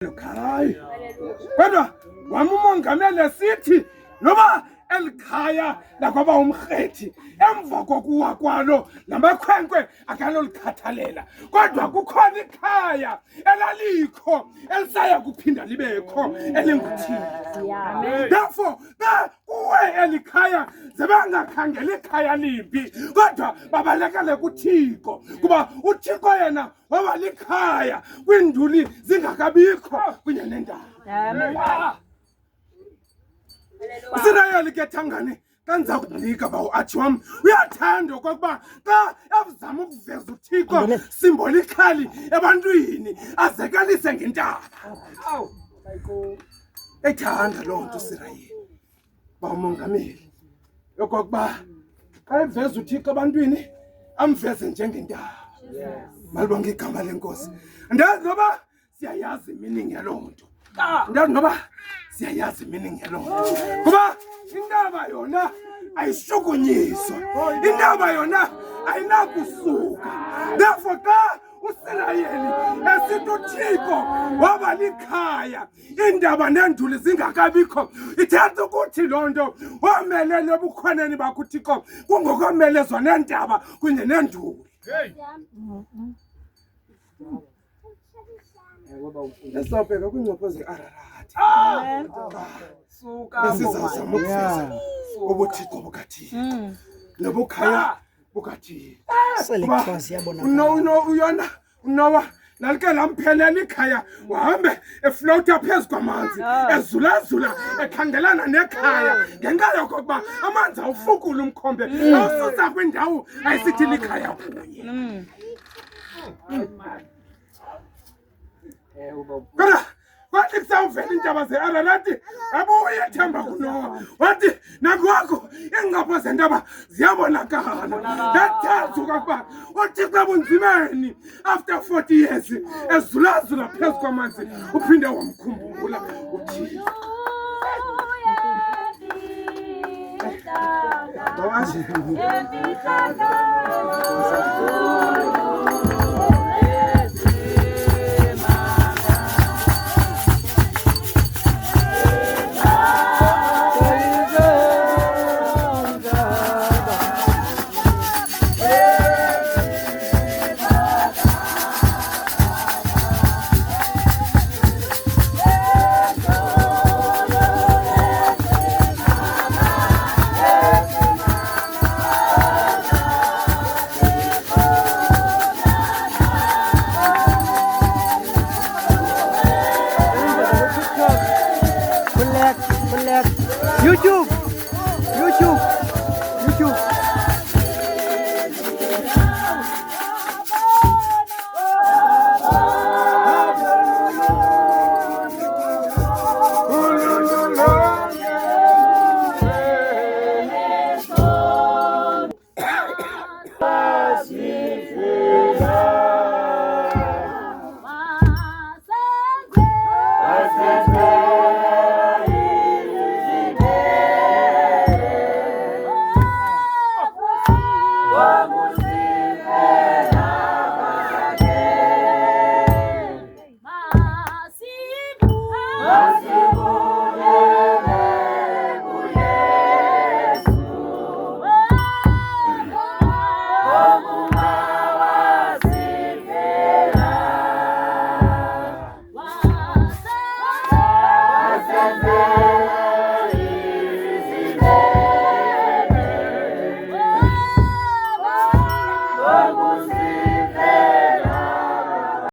Hayi. Kodwa wami umongameli esithi noba elikhaya lakwaba umkhethi emva kokuwa kwalo namakhwenkwe akanolukhathalela, kodwa kukhona ikhaya elalikho elisaya kuphinda libekho elinguThixo. Therefore kuwe elikhaya zebangakhangela ikhaya limbi, kodwa babalekele kuThixo kuba uThixo yena waba likhaya kwinduli zingakabikho kunye nendaba. Usirayeli ke thangane kanza kunika bawo athi wami uyathanda okokuba xa ezama ukuveza uThixo symbolically ebantwini azekalise ngentaba. Ethanda loo nto uSirayeli bawumongameli okokuba xa eveza uThixo ebantwini amveze njengentaba. Malibonke igama lenkosi. Andazi noba siyayazi meaning yaloo nto. Andazi noba siyayazi meaning yaloo nto. Kuba intaba yona ayishukunyiswa. Intaba yona ayinakusuka. Therefore xa uSirayeli esithi uThixo waba likhaya indaba nenduli zingakabikho, ithetha ukuthi loo nto womelele ebukhoneni bakho uThixo kungokomelezwa nendaba kunye nenduli. Lesabheka kwincopho ze-Ararathi. Besizazama ukuveza ubuThixo bukaThixo nobukhaya bukaThixo. Unowa nalike lamphelela ikhaya wahambe eflota phezu kwamanzi ezulazula ekhangelana nekhaya ngenxa yokokuba amanzi awufukula umkhombe awususa kwindawo ayisithi likhaya kunye. Kodwa kwathi kusawuvela iintaba ze-Ararathi abuye ethemba kuNowa wathi nakwakho iingcapho zentaba ziyabonakala. Ndachaza ukuba uThixo ebunzimeni after 40 years ezulazula phezu kwamanzi uphinde wamkhumbula uThixo. YouTube. Yeah.